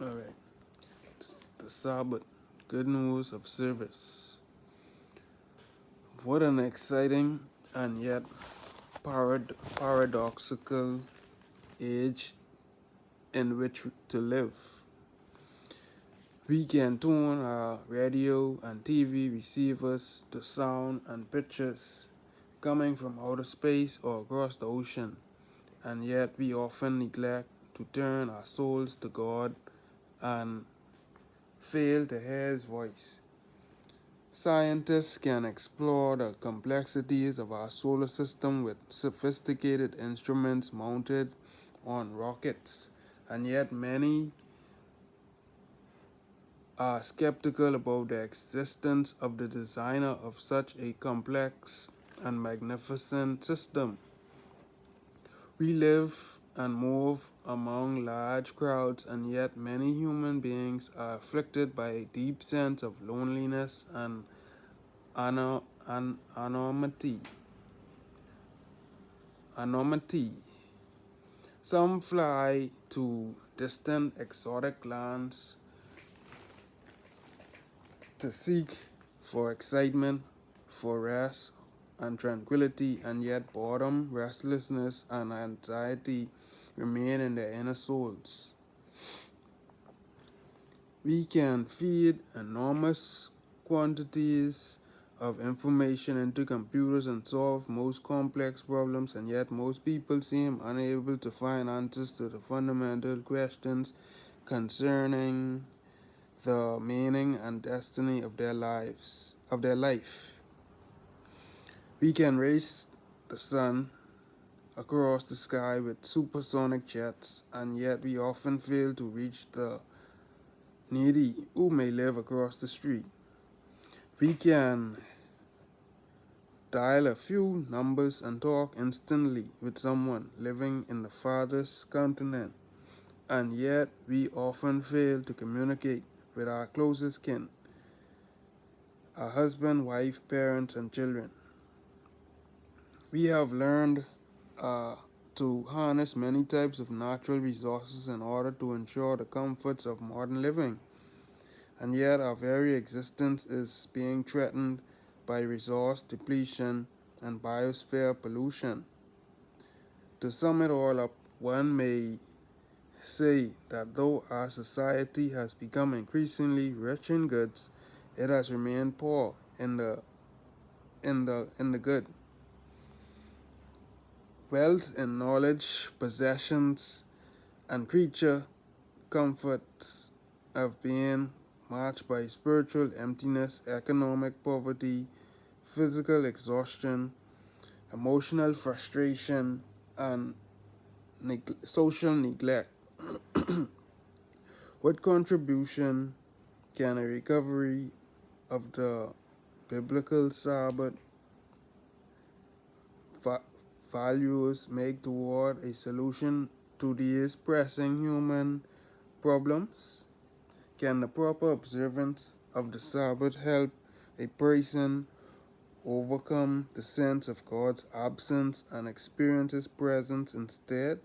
All right. The Sabbath. Good news of service. What an exciting and yet paradoxical age in which to live. We can tune our radio and TV receivers to sound and pictures coming from outer space or across the ocean, and yet we often neglect to turn our souls to God and fail to hear His voice. Scientists can explore the complexities of our solar system with sophisticated instruments mounted on rockets, and yet many are skeptical about the existence of the designer of such a complex and magnificent system. We live and move among large crowds, and yet many human beings are afflicted by a deep sense of loneliness and anonymity. Some fly to distant exotic lands to seek for excitement, for rest and tranquility, and yet boredom, restlessness, and anxiety remain in their inner souls. We can feed enormous quantities of information into computers and solve most complex problems, and yet most people seem unable to find answers to the fundamental questions concerning the meaning and destiny of their life. We can race the sun across the sky with supersonic jets, and yet we often fail to reach the needy who may live across the street. We can dial a few numbers and talk instantly with someone living in the farthest continent, and yet we often fail to communicate with our closest kin, our husband, wife, parents, and children. We have learned to harness many types of natural resources in order to ensure the comforts of modern living, and yet our very existence is being threatened by resource depletion and biosphere pollution. To sum it all up, one may say that though our society has become increasingly rich in goods, it has remained poor in the good. Wealth and knowledge, possessions, and creature comforts have been marked by spiritual emptiness, economic poverty, physical exhaustion, emotional frustration, and social neglect. What contribution can a recovery of the biblical Sabbath values make toward a solution to these pressing human problems? Can the proper observance of the Sabbath help a person overcome the sense of God's absence and experience His presence instead?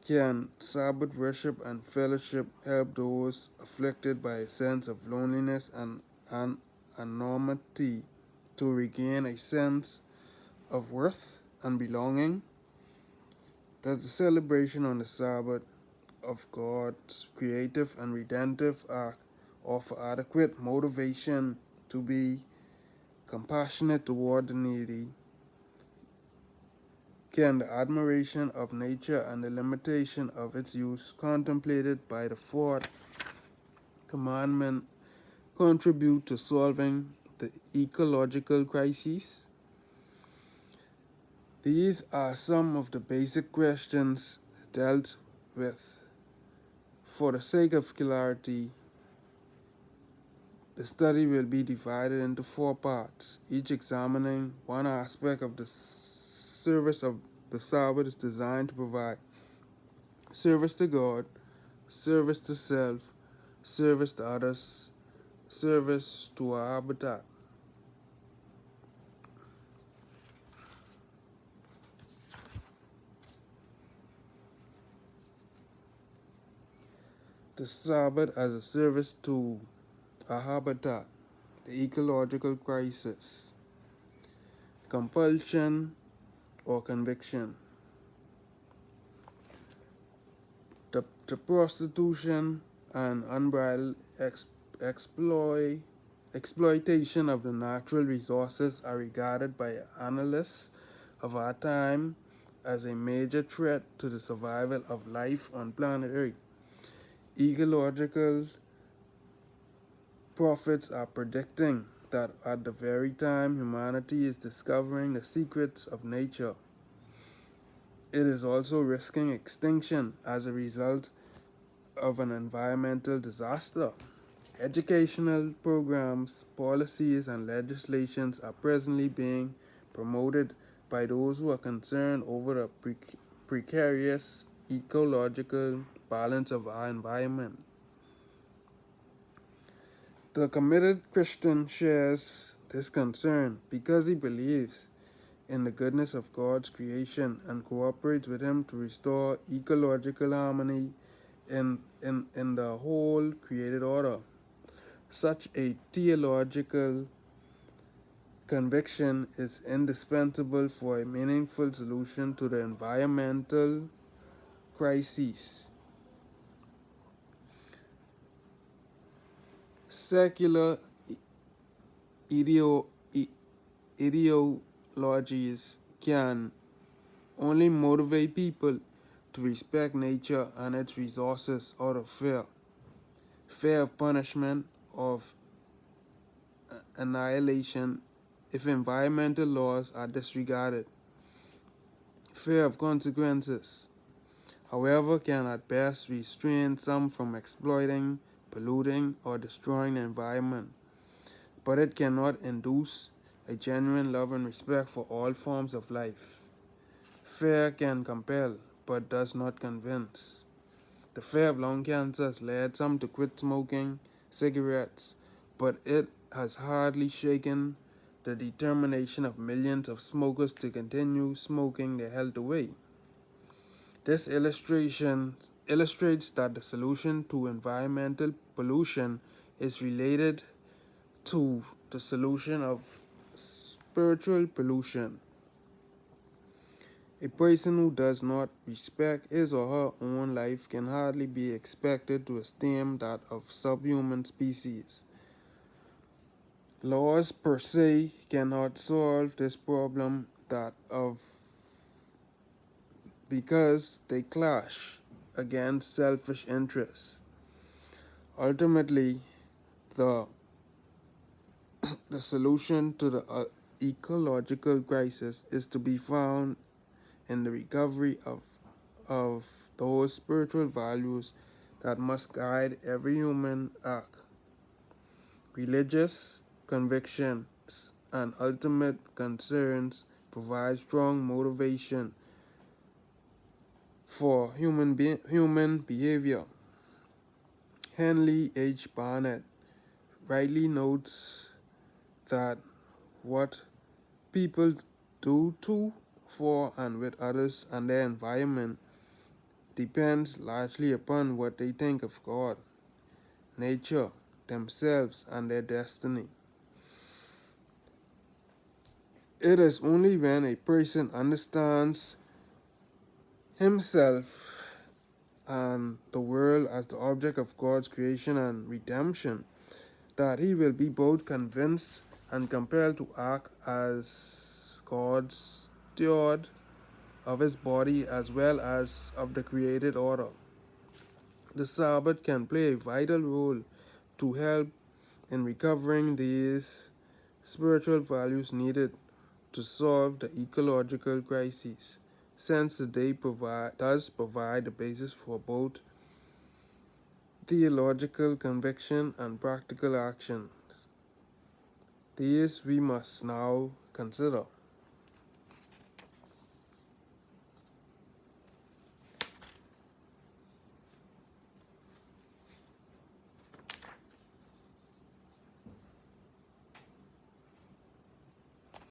Can Sabbath worship and fellowship help those afflicted by a sense of loneliness and anonymity to regain a sense of worth and belonging? Does the celebration on the Sabbath of God's creative and redemptive act offer adequate motivation to be compassionate toward the needy? Can the admiration of nature and the limitation of its use contemplated by the fourth commandment contribute to solving the ecological crises? These are some of the basic questions dealt with. For the sake of clarity, the study will be divided into 4 parts, each examining one aspect of the service of the Sabbath is designed to provide: service to God, service to self, service to others, service to our habitat. the Sabbath as a service to a habitat, the ecological crisis, compulsion or conviction, the prostitution and unbridled exploitation of the natural resources are regarded by analysts of our time as a major threat to the survival of life on planet Earth. Ecological prophets are predicting that at the very time humanity is discovering the secrets of nature, it is also risking extinction as a result of an environmental disaster. Educational programs, policies, and legislations are presently being promoted by those who are concerned over the precarious ecological balance of our environment. The committed Christian shares this concern because he believes in the goodness of God's creation and cooperates with him to restore ecological harmony in the whole created order. Such a theological conviction is indispensable for a meaningful solution to the environmental crises. Secular ideologies can only motivate people to respect nature and its resources out of fear of punishment, of annihilation if environmental laws are disregarded, fear of consequences, however, can at best restrain some from exploiting, polluting, or destroying the environment, but it cannot induce a genuine love and respect for all forms of life. Fear can compel, but does not convince. The fear of lung cancer has led some to quit smoking cigarettes, but it has hardly shaken the determination of millions of smokers to continue smoking their health away. This illustration illustrates that the solution to environmental pollution is related to the solution of spiritual pollution. A person who does not respect his or her own life can hardly be expected to esteem that of subhuman species. Laws per se cannot solve this problem because they clash against selfish interests. Ultimately, the the solution to the ecological crisis is to be found in the recovery of those spiritual values that must guide every human act. Religious convictions and ultimate concerns provide strong motivation for human behavior. Henley H. Barnett rightly notes that what people do to, for, and with others and their environment depends largely upon what they think of God, nature, themselves, and their destiny. It is only when a person understands himself and the world as the object of God's creation and redemption that he will be both convinced and compelled to act as God's steward of his body as well as of the created order. The Sabbath can play a vital role to help in recovering these spiritual values needed to solve the ecological crises, since the day does provide the basis for both theological conviction and practical action. These we must now consider.